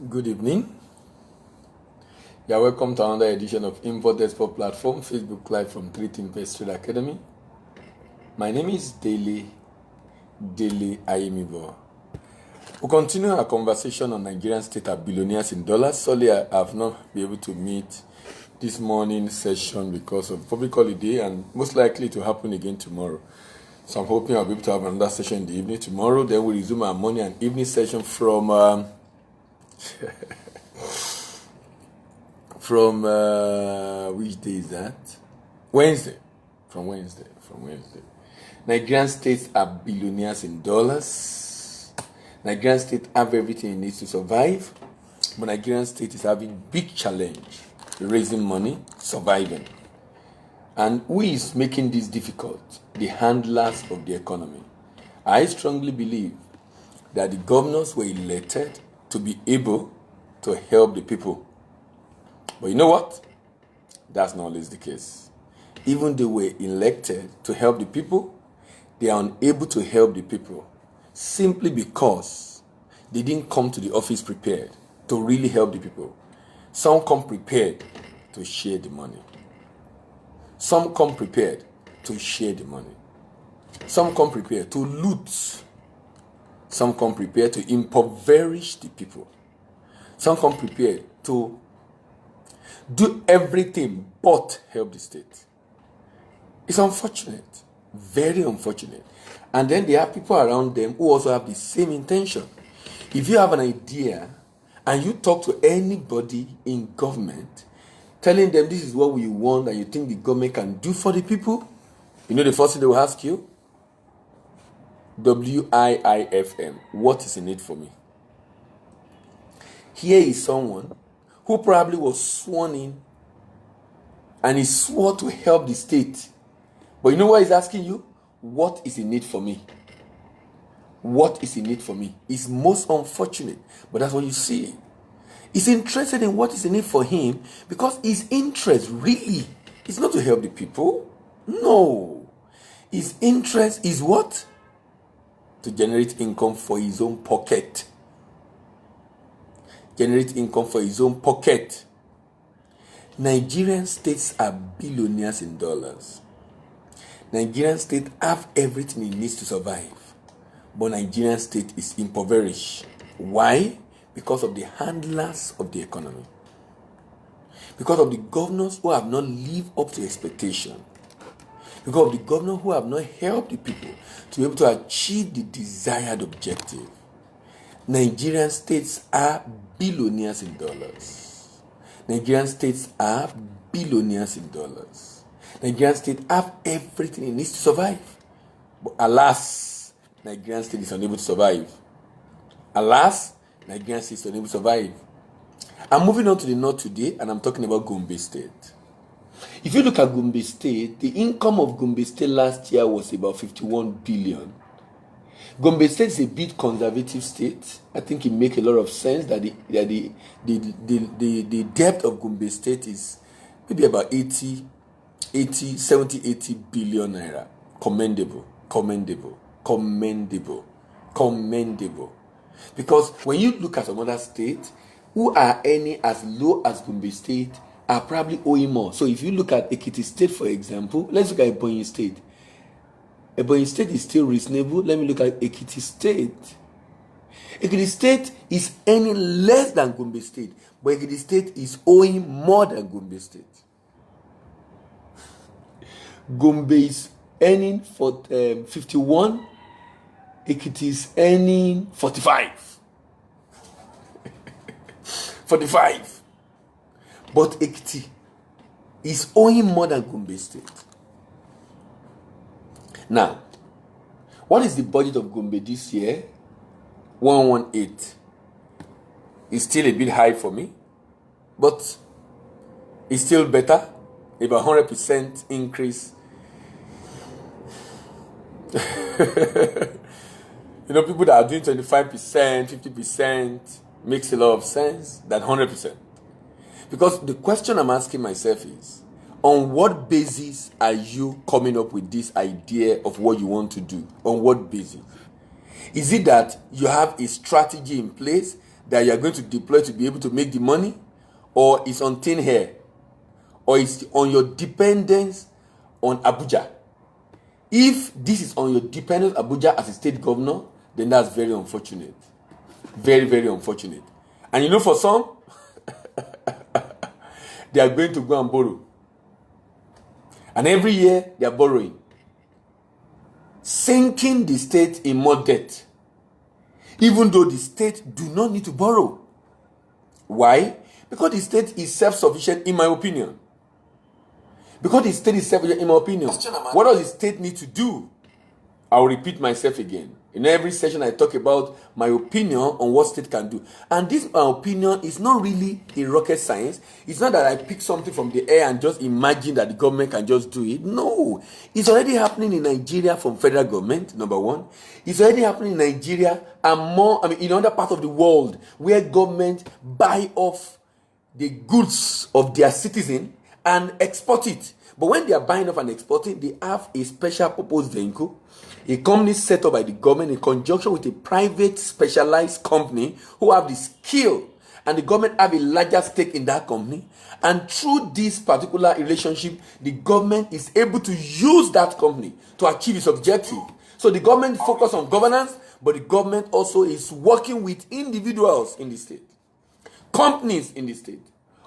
Good evening. You are welcome to another edition of Import Export Platform, Facebook Live from 3 Invest Trade Academy. My name is Daily Ayemibo. We'll continue our conversation on Nigerian state at billionaires in dollars. Sorry, I have not been able to meet this morning session because of public holiday and most likely to happen again tomorrow. So I'm hoping I'll be able to have another session in the evening tomorrow. Then we'll resume our morning and evening session from which day is that? Wednesday. From Wednesday. Nigerian states are billionaires in dollars. Nigerian state have everything it needs to survive, but Nigerian state is having big challenge, raising money, surviving. And who is making this difficult? The handlers of the economy. I strongly believe that the governors were elected to be able to help the people. But you know what? That's not always the case. Even they were elected to help the people, they are unable to help the people simply because they didn't come to the office prepared to really help the people. Some come prepared to share the money. Some come prepared to share the money. Some come prepared to loot. Some come prepared to impoverish the people. Some come prepared to do everything but help the state. It's unfortunate, very unfortunate. And then there are people around them who also have the same intention. If you have an idea and you talk to anybody in government, telling them this is what we want and you think the government can do for the people, you know the first thing they will ask you? WIIFM, what is in it for me? Here is someone who probably was sworn in and he swore to help the state. But you know what he's asking you? What is in it for me? What is in it for me? It's most unfortunate, but that's what you see. He's interested in what is in it for him because his interest really is not to help the people. No. His interest is what? To generate income for his own pocket. Generate income for his own pocket. Nigerian states are billionaires in dollars. Nigerian state have everything it needs to survive. But Nigerian state is impoverished. Why? Because of the handlers of the economy. Because of the governors who have not lived up to expectation. Because of the governors who have not helped the people to be able to achieve the desired objective. Nigerian states are billionaires in dollars. Nigerian states are billionaires in dollars. Nigerian state have everything it needs to survive. But alas, Nigerian state is unable to survive. Alas, Nigerian state is unable to survive. I'm moving on to the north today and I'm talking about Gombe State. If you look at Gombe State, the income of Gombe State last year was about 51 billion. Gombe State is a bit conservative state. I think it makes a lot of sense that the depth of Gombe State is maybe about 70, 80 billion naira. Commendable. Because when you look at some other states who are earning as low as Gombe State are probably owing more. So if you look at Ekiti State, for example, let's look at Ebonyi State. Ebonyi State is still reasonable. Let me look at Ekiti State. Ekiti State is earning less than Gombe State, but Ekiti State is owing more than Gombe State. Gombe is earning for 51. Ekiti is earning 45. 45. But Ekiti is owing more than Gombe State. Now, what is the budget of Gombe this year? 118. It's still a bit high for me, but it's still better. About 100% increase. You know, people that are doing 25%, 50% makes a lot of sense than 100%. Because the question I'm asking myself is, on what basis are you coming up with this idea of what you want to do? On what basis? Is it that you have a strategy in place that you are going to deploy to be able to make the money, or it's on thin hair, or it's on your dependence on Abuja. If this is on your dependence on Abuja as a state governor, then that's very unfortunate. Very, very unfortunate. And you know, for some, they are going to go and borrow. And every year, they are borrowing. Sinking the state in more debt. Even though the state do not need to borrow. Why? Because the state is self-sufficient, in my opinion. Because the state is self-sufficient, in my opinion. What does the state need to do? I'll repeat myself again. In every session, I talk about my opinion on what state can do. And this, my opinion, is not really a rocket science. It's not that I pick something from the air and just imagine that the government can just do it. No. It's already happening in Nigeria from federal government, number one. It's already happening in Nigeria and more, in other parts of the world where government buy off the goods of their citizen and export it. But when they are buying off and exporting, they have a special purpose vehicle, a company set up by the government in conjunction with a private specialized company who have the skill, and the government have a larger stake in that company. And through this particular relationship, the government is able to use that company to achieve its objective. So the government focus on governance, but the government also is working with individuals in the state, companies in the state,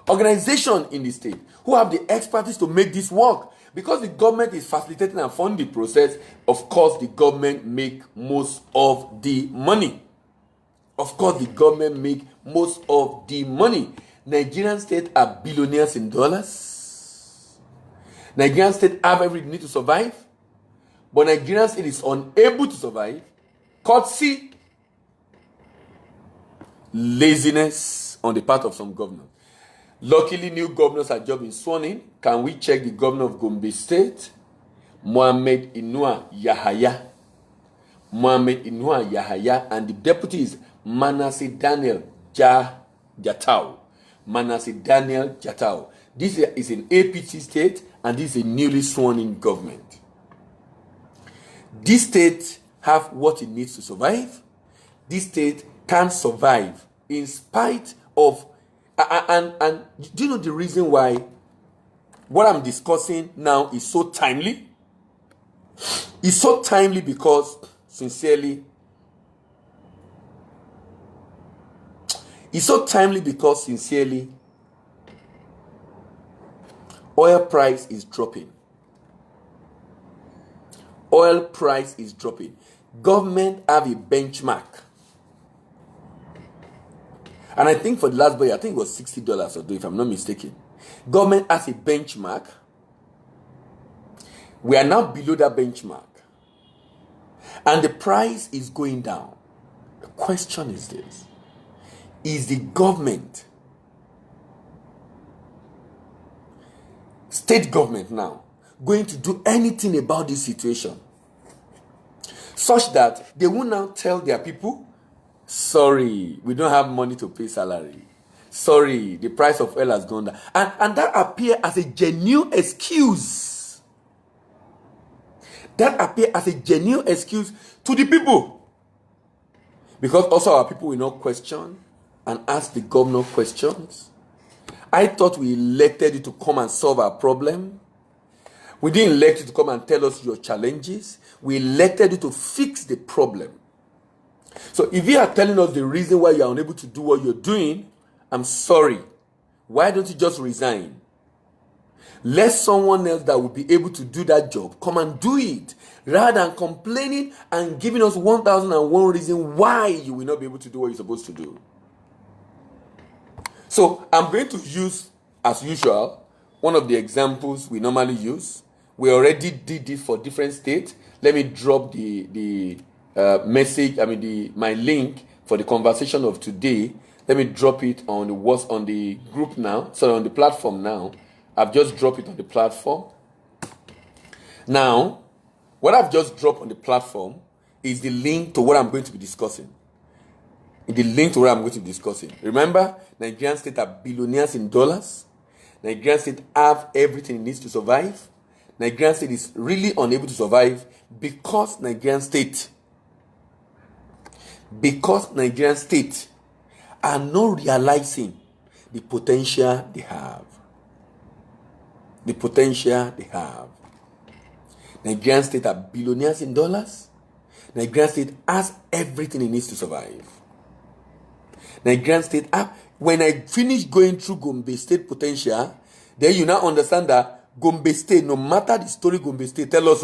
organizations in the state who have the expertise to make this work. Because the government is facilitating and funding the process, of course the government make most of the money. Of course the government make most of the money. Nigerian state are billionaires in dollars. Nigerian state have every need to survive. But Nigerian state is unable to survive. Courtesy laziness on the part of some governors. Luckily, new governors have just been sworn in. Can we check the governor of Gombe State? Mohammed Inua Yahaya. Mohammed Inua Yahaya. And the deputy is Manasseh Daniel Jatau. Manasseh Daniel Jatau. This is an APC state, and this is a newly sworn in government. This state have what it needs to survive. This state can survive in spite of and do you know the reason why what I'm discussing now is so timely? It's so timely because sincerely oil price is dropping. Oil price is dropping. Government have a benchmark. And I think for the last year, I think it was $60 or so, if I'm not mistaken. Government has a benchmark. We are now below that benchmark. And the price is going down. The question is this. Is the government, state government now, going to do anything about this situation? Such that they will now tell their people, sorry, we don't have money to pay salary. Sorry, the price of oil has gone down. And that appears as a genuine excuse. That appears as a genuine excuse to the people. Because also our people will not question and ask the governor questions. I thought we elected you to come and solve our problem. We didn't elect you to come and tell us your challenges. We elected you to fix the problem. So if you are telling us the reason why you are unable to do what you're doing, I'm sorry. Why don't you just resign? Let someone else that will be able to do that job come and do it, rather than complaining and giving us 1,001 reasons why you will not be able to do what you're supposed to do. So I'm going to use, as usual, one of the examples we normally use. We already did this for different states. Let me drop the message, my link for the conversation of today. Let me drop it on the group now. Sorry, on the platform now. I've just dropped it on the platform. Now, what I've just dropped on the platform is the link to what I'm going to be discussing. Remember, Nigerian state are billionaires in dollars. Nigerian state have everything it needs to survive. Nigerian state is really unable to survive because Nigerian state are not realizing the potential they have. The potential they have. Nigerian state are billionaires in dollars. Nigerian state has everything it needs to survive. Nigerian state, when I finish going through Gombe state potential, then you now understand that Gombe state, no matter the story Gombe state tell us,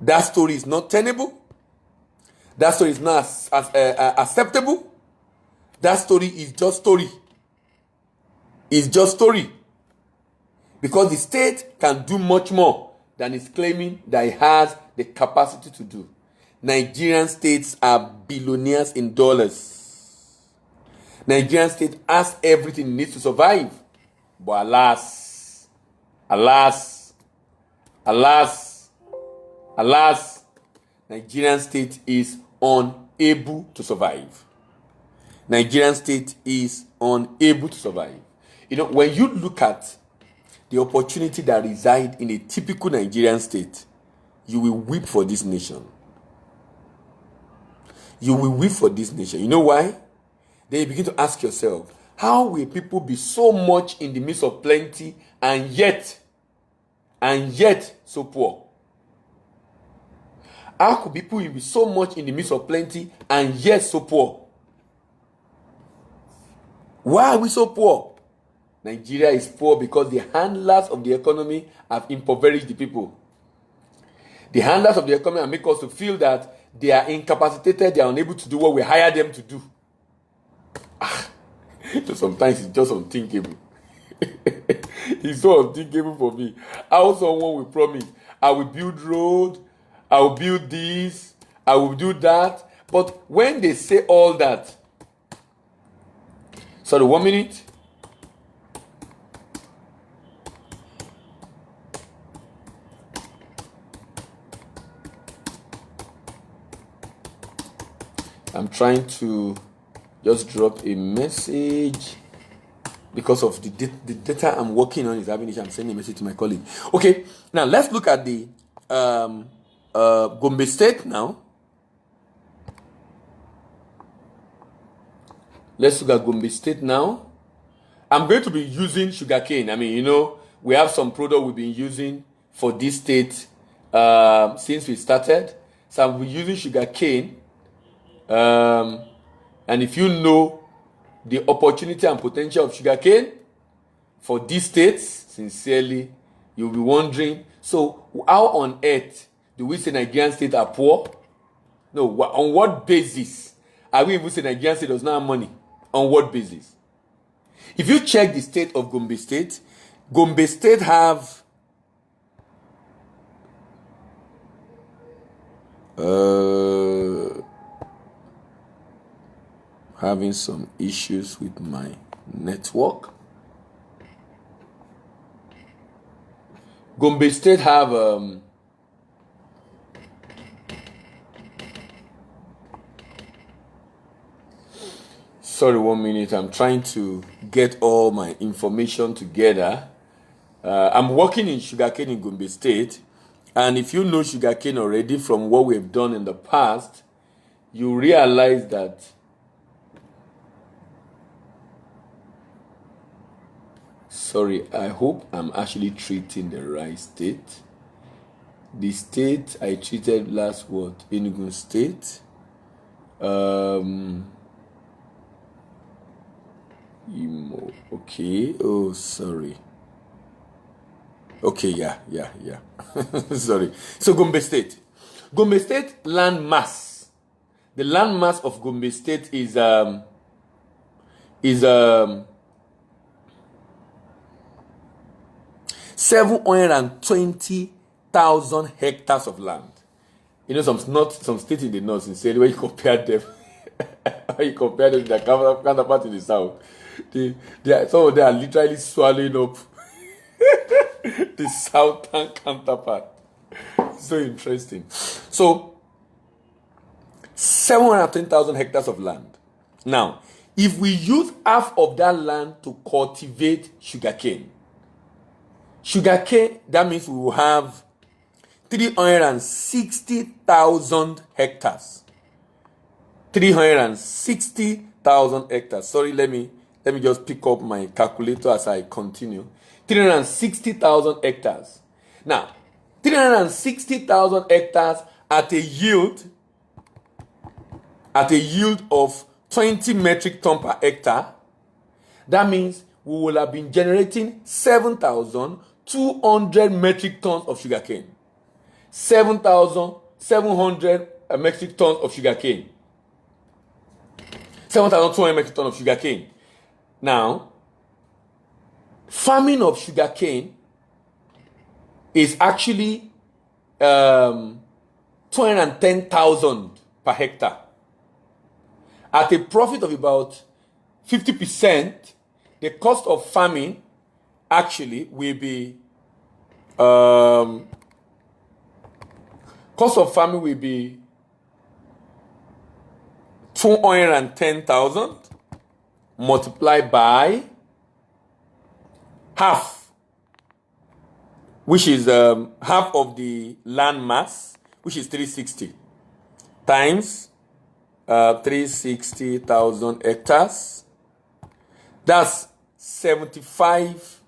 that story is not tenable. That story is not acceptable. That story is just story. It's just story. Because the state can do much more than it's claiming that it has the capacity to do. Nigerian states are billionaires in dollars. Nigerian state has everything it needs to survive. But alas, Nigerian state is unable to survive. Nigerian state is unable to survive. When you look at the opportunity that reside in a typical Nigerian state, you will weep for this nation. You will weep for this nation. You know why? Then you begin to ask yourself, how will people be so much in the midst of plenty and yet so poor? How could people be so much in the midst of plenty and yet so poor? Why are we so poor? Nigeria is poor because the handlers of the economy have impoverished the people. The handlers of the economy have made us to feel that they are incapacitated, they are unable to do what we hire them to do. So sometimes it's just unthinkable. It's so unthinkable for me. How someone will promise, I will build road, I will build this, I will do that. But when they say all that, sorry, 1 minute. I'm trying to just drop a message because of the data I'm working on is having issue. I'm sending a message to my colleague. Okay, now let's look at the Gombe State now. Let's look at Gombe State now. I'm going to be using sugarcane. We have some product we've been using for this state since we started. So I'll be using sugarcane. And if you know the opportunity and potential of sugarcane for these states, sincerely, you'll be wondering, so how on earth do we say Nigerian states are poor? No, on what basis are we even saying Nigerian state does not have money? On what basis? If you check the state of Gombe State have having some issues with my network. Gombe State have sorry, 1 minute. I'm trying to get all my information together. I'm working in sugarcane in Gombe State, and if you know sugarcane already from what we've done in the past, you realize that sorry, I hope I'm actually treating the right state. The state I treated last Enugu State. Okay. Oh, sorry. Okay, yeah. Sorry. So Gombe State land mass. The land mass of Gombe State is 720,000 hectares of land. Some states in the north, sincerely, when you compare them, with their counterparts in the south, some of them are literally swallowing up the southern counterpart. So interesting. So 710,000 hectares of land. Now, if we use half of that land to cultivate sugarcane, that means we will have 360,000 hectares. 360,000 hectares. Sorry, let me just pick up my calculator as I continue. 360,000 hectares. Now, 360,000 hectares at a yield of 20 metric ton per hectare. That means we will have been generating 7,200 metric tons of sugarcane. 7,700 metric tons of sugarcane. 7,200 metric tons of sugarcane. Now, farming of sugarcane is actually 210,000 per hectare. At a profit of about 50%, the cost of farming actually will be 210,000 multiplied by half, which is half of the land mass, which is 360, times 360,000 hectares. That's 75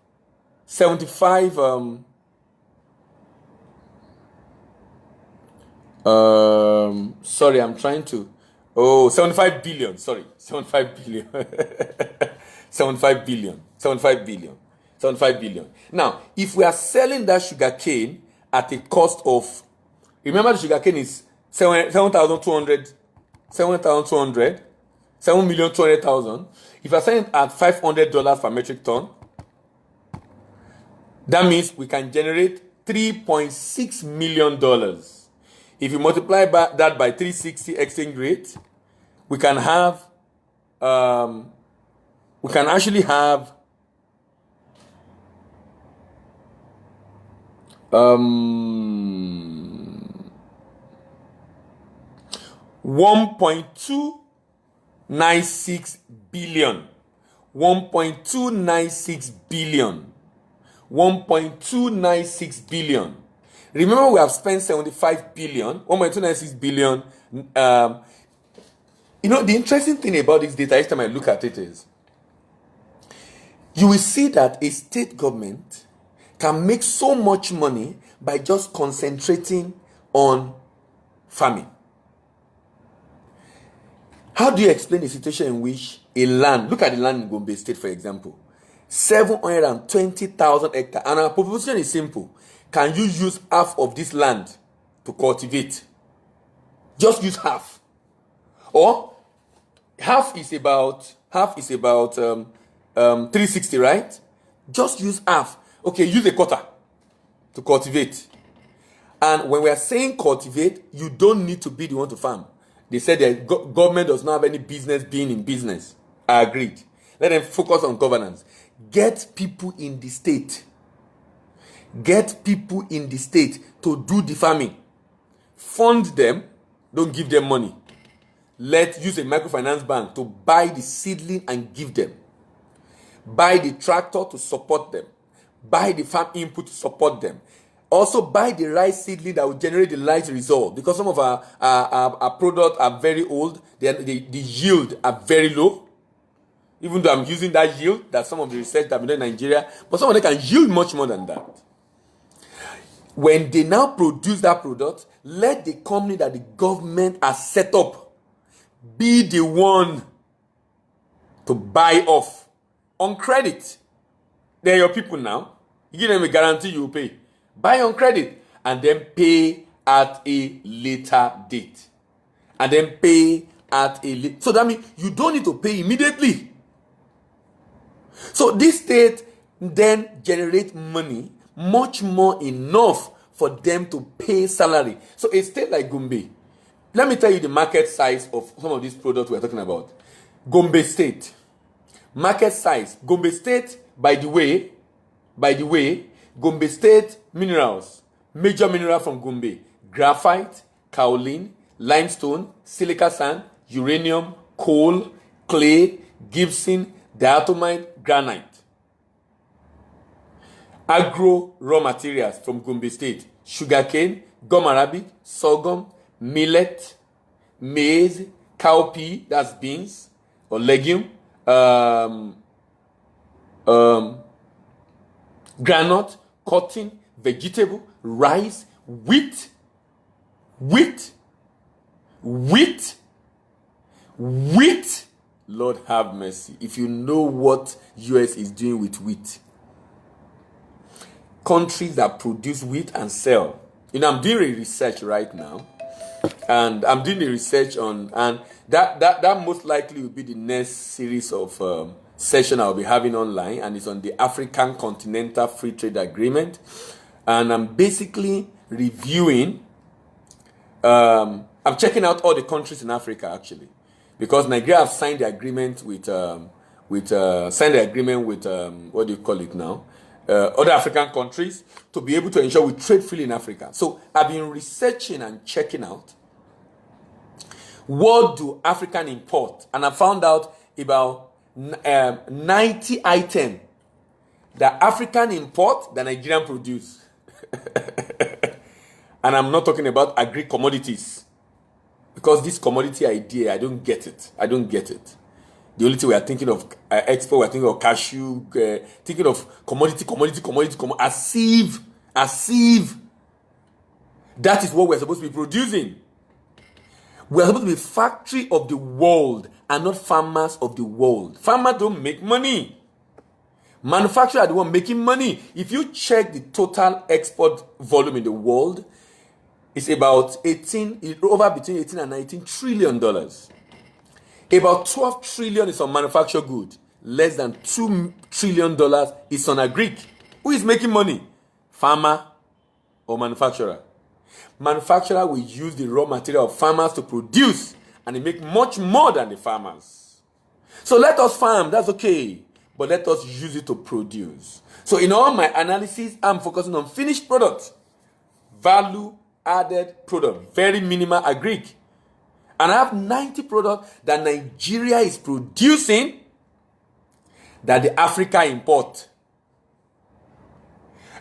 sorry, I'm trying to 75 billion, sorry, 75 billion. 75 billion. 75 billion. 75 billion. Now, if we are selling that sugar cane at a cost of, remember the sugar cane is 7,200, 7,200,000. If we are selling at $500 per metric ton, that means we can generate $3.6 million. If you multiply that by 360 exchange rate, we can have, we can actually have 1.296 billion. 1.296 billion. 1.296 billion. Remember, we have spent 75 billion, 1.296 billion. You know, the interesting thing about this data, each time I look at it, is you will see that a state government can make so much money by just concentrating on farming. How do you explain the situation in which a land, look at the land in Gombe State, for example, 720,000 hectares, and our proposition is simple. Can you use half of this land to cultivate? Just use half. Or half is about 360, right? Just use half. Okay, use a quarter to cultivate. And when we are saying cultivate, you don't need to be the one to farm. They said that government does not have any business being in business. I agreed. Let them focus on governance. Get people in the state. Get people in the state to do the farming. Fund them. Don't give them money. Use a microfinance bank to buy the seedling and give them. Buy the tractor to support them. Buy the farm input to support them. Also buy the right seedling that will generate the right result. Because some of our products are very old. The yield are very low. Even though I'm using that yield, that's some of the research that we done in Nigeria. But some of them can yield much more than that. When they now produce that product, let the company that the government has set up be the one to buy off on credit. They're your people now. You give them a guarantee you will pay. Buy on credit and then pay at a later date. And then pay at a later. So that means you don't need to pay immediately. So this state then generates money, much more enough for them to pay salary. So a state like Gombe, let me tell you the market size of some of these products we're talking about. Gombe State. Market size. Gombe State, by the way, Gombe State minerals. Major mineral from Gombe. Graphite, kaolin, limestone, silica sand, uranium, coal, clay, gypsum, diatomite, granite. Agro raw materials from Gombe State. Sugarcane, gum arabic, sorghum, millet, maize, cowpea, that's beans, or legume, granite, cotton, vegetable, rice, wheat, wheat, wheat, wheat. Lord have mercy. If you know what US is doing with wheat, countries that produce wheat and sell. I'm doing a research right now, and I'm doing the research on, and that most likely will be the next series of session I'll be having online, and it's on the African Continental Free Trade Agreement, and I'm basically reviewing. I'm checking out all the countries in Africa actually, because Nigeria have signed the agreement with what do you call it now? Other African countries to be able to ensure we trade freely in Africa. So I've been researching and checking out what do African import, and I found out about 90 items that African import that Nigerian produce. And I'm not talking about agri commodities, because this commodity idea, I don't get it. The only thing we are thinking of export, we are thinking of cashew, thinking of commodity, as if that is what we're supposed to be producing. We're supposed to be factory of the world and not farmers of the world. Farmers don't make money. Manufacturers are the one making money. If you check the total export volume in the world, it's about between 18 and 19 trillion dollars. About 12 trillion is on manufactured goods. Less than $2 trillion is on agri. Who is making money? Farmer or manufacturer? Manufacturer will use the raw material of farmers to produce, and they make much more than the farmers. So let us farm, that's okay, but let us use it to produce. So in all my analysis, I'm focusing on finished products, value added product, very minimal agri. And I have 90 products that Nigeria is producing that the Africa import.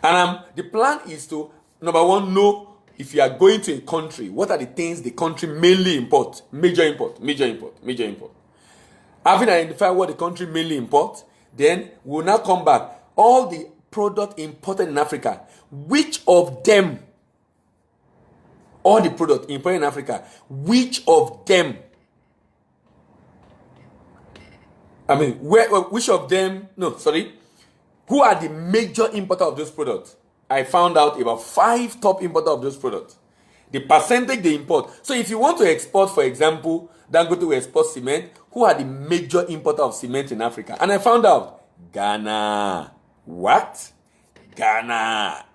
And the plan is to, number one, know if you are going to a country, what are the things the country mainly import? Major import. Having identified what the country mainly import, then we'll now come back. All the product imported in Africa, which of them, all the product imported in Africa, which of them, who are the major importer of those products? I found out about 5 top importers of those products. The percentage they import. So if you want to export, for example, Dangote will export cement, who are the major importer of cement in Africa? And I found out Ghana. What? Ghana.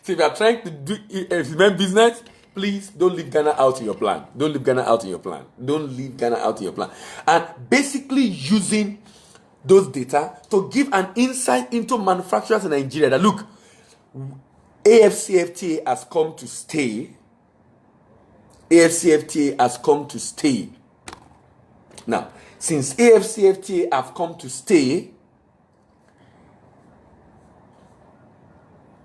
So if you are trying to do a cement business, please don't leave Ghana out in your plan. And basically using those data to give an insight into manufacturers in Nigeria that look, AFCFTA has come to stay. Now, since AFCFTA have come to stay,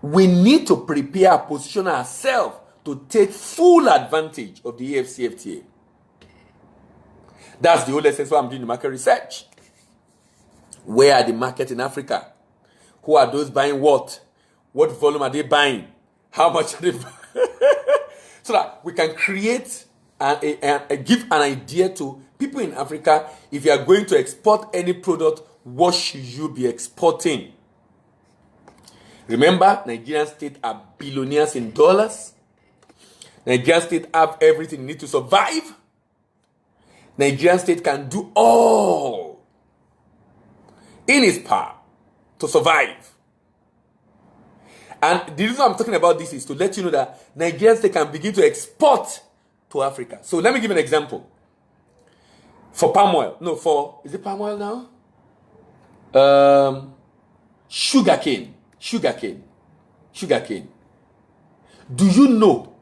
we need to prepare and position ourselves to take full advantage of the AFCFTA. That's the whole essence why I'm doing the market research. Where are the markets in Africa? Who are those buying what? What volume are they buying? How much are they buying? So that we can create and give an idea to people in Africa. If you are going to export any product, what should you be exporting? Remember, Nigerian state are billionaires in dollars. Nigerian state have everything they need to survive. Nigerian state can do all in its power to survive. And the reason I'm talking about this is to let you know that Nigerian state can begin to export to Africa. So let me give an example. For palm oil. Is it palm oil now? Sugarcane. Do you know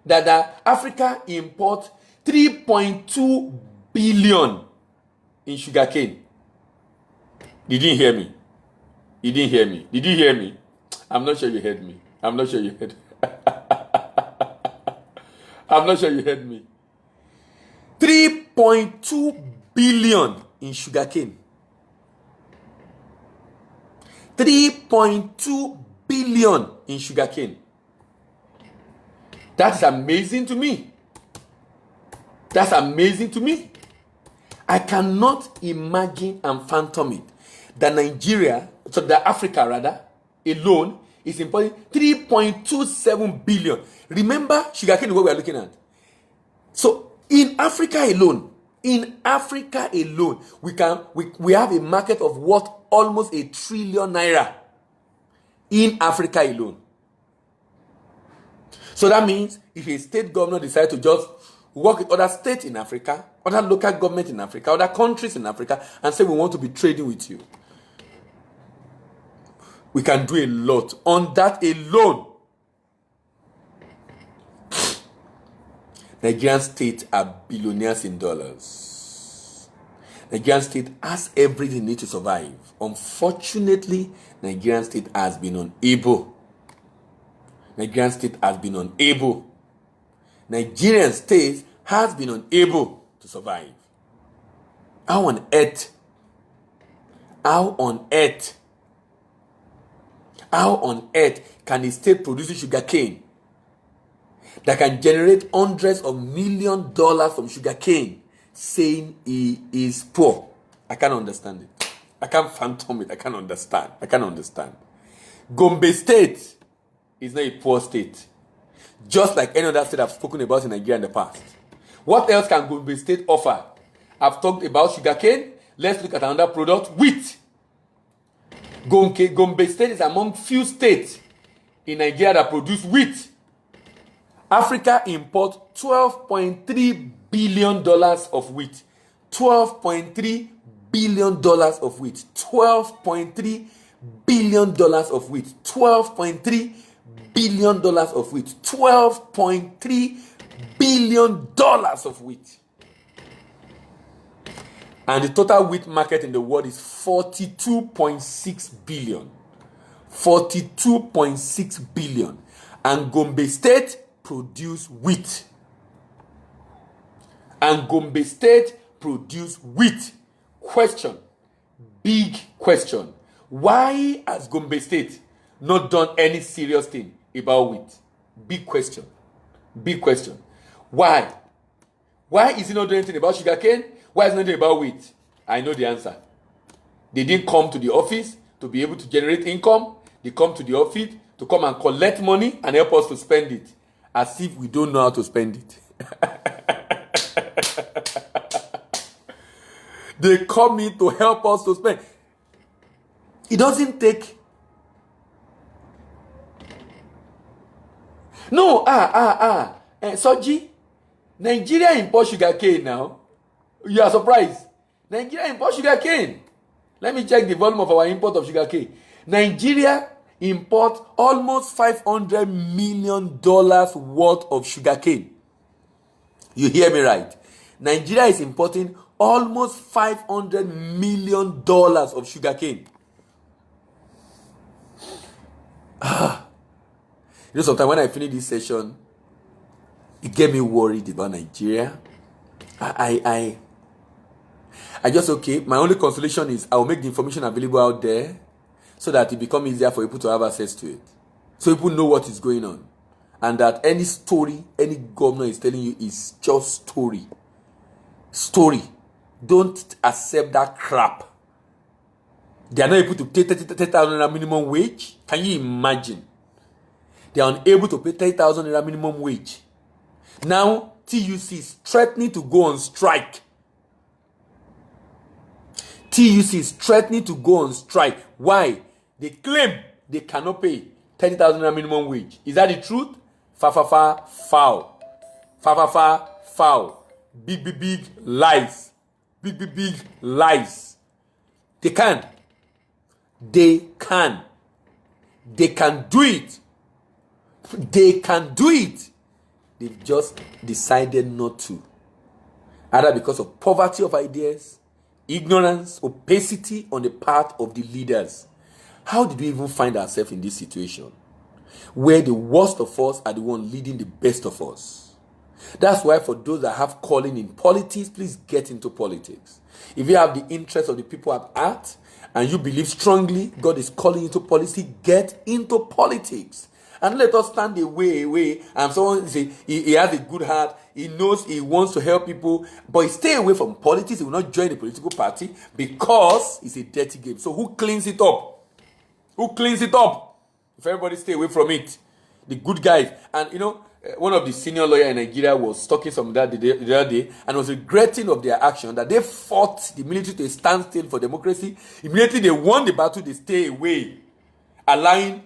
that Africa imports 3.2 billion in sugarcane? You didn't hear me. Did you hear me? I'm not sure you heard me. I'm not sure you heard me. 3.2 billion in sugarcane. 3.2 billion in sugarcane. That's amazing to me. That's amazing to me. I cannot imagine and fathom it that Nigeria, so that Africa rather, alone is importing 3.27 billion. Remember, sugarcane is what we are looking at. So in Africa alone, we have a market of worth almost 1 trillion naira in Africa alone. So that means if a state governor decides to just work with other states in Africa, other local government in Africa, other countries in Africa, and say we want to be trading with you, we can do a lot on that alone. Nigerian state are billionaires in dollars. Nigerian state has everything need to survive. Unfortunately, Nigerian state has been unable. Nigerian state has been unable. Nigerian state has been unable to survive. How on earth can a state produce sugarcane that can generate hundreds of millions of dollars from sugarcane saying he is poor? I can't understand it. I can't fathom it. I can't understand. Gombe State is not a poor state. Just like any other state I've spoken about in Nigeria in the past. What else can Gombe State offer? I've talked about sugarcane. Let's look at another product, wheat. Gombe State is among few states in Nigeria that produce wheat. Africa imports $12.3 billion of wheat. $12.3 billion of wheat. $12.3 billion of wheat. $12.3 billion of wheat. $12.3 billion of wheat. And the total wheat market in the world is 42.6 billion. 42.6 billion. And Gombe State produce wheat. Question. Big question. Why has Gombe State not done any serious thing about wheat? Big question. Why? Why is he not doing anything about sugarcane? Why is he not doing about wheat? I know the answer. They didn't come to the office to be able to generate income. They come to the office to come and collect money and help us to spend it. As if we don't know how to spend it. They come in to help us to spend. It doesn't take. No, Soji, Nigeria imports sugarcane now. You are surprised. Nigeria imports sugarcane. Let me check the volume of our import of sugarcane. Nigeria imports almost $500 million worth of sugarcane. You hear me right? Nigeria is importing almost $500 million of sugarcane. You know, sometimes when I finish this session, it get me worried about Nigeria. I just, okay, my only consolation is I will make the information available out there so that it becomes easier for people to have access to it. So people know what is going on. And that any story, any governor is telling you is just story. Don't accept that crap. They are not able to pay 30,000 naira minimum wage. Can you imagine? They are unable to pay 30,000 naira minimum wage. Now, TUC is threatening to go on strike. TUC is threatening to go on strike. Why? They claim they cannot pay 30,000 naira minimum wage. Is that the truth? Foul. Big lies. Big lies. They can do it. They've just decided not to. Either because of poverty of ideas, ignorance, opacity on the part of the leaders. How did we even find ourselves in this situation? Where the worst of us are the one leading the best of us. That's why for those that have calling in politics, please get into politics. If you have the interest of the people at heart and you believe strongly God is calling you to politics, get into politics. And let us stand away. And someone say he has a good heart, he knows he wants to help people, but he stay away from politics. He will not join a political party because it's a dirty game. So who cleans it up? Who cleans it up? If everybody stay away from it, the good guys. And you know, one of the senior lawyers in Nigeria was talking some that the other day and was regretting of their action, that they fought the military to a standstill for democracy. Immediately they won the battle, they stay away, allowing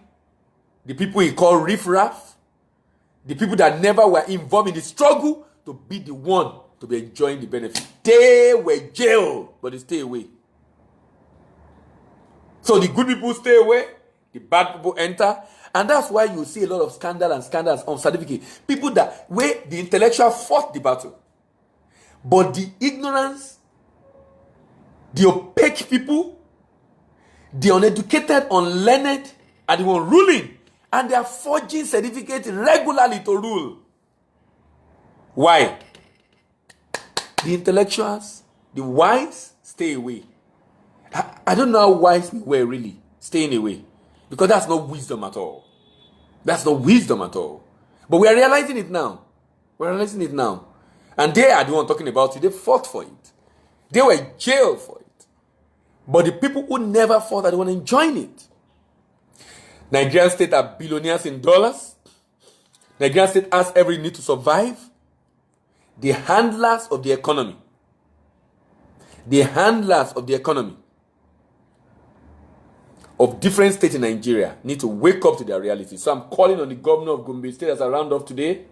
the people he called riffraff, the people that never were involved in the struggle, to be the one to be enjoying the benefit. They were jailed, but they stay away. So the good people stay away, the bad people enter, and that's why you see a lot of scandals on certificate. People that where the intellectual fought the battle, but the ignorance, the opaque people, the uneducated, unlearned, are the one ruling. And they are forging certificates regularly to rule. Why? The intellectuals, the wise, stay away. I don't know how wise we were really staying away. Because that's not wisdom at all. That's not wisdom at all. But we are realizing it now. We're realizing it now. And they are the one talking about it. They fought for it. They were jailed for it. But the people who never fought are the one enjoying it. Nigerian state are billionaires in dollars. Nigerian state has every need to survive. The handlers of the economy. The handlers of the economy of different states in Nigeria need to wake up to their reality. So I'm calling on the governor of Gombe State as I round off today,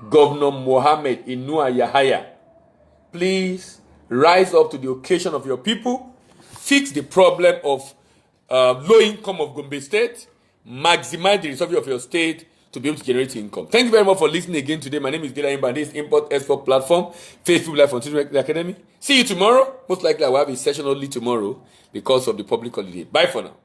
Governor Mohammed Inua Yahaya. Please rise up to the occasion of your people. Fix the problem of low income of Gombe State. Maximize the resources of your state to be able to generate income. Thank you very much for listening again today. My name is Dela Imba. This is Import Export Platform, Facebook Live on Tuesday Academy. See you tomorrow. Most likely I will have a session only tomorrow because of the public holiday. Bye for now.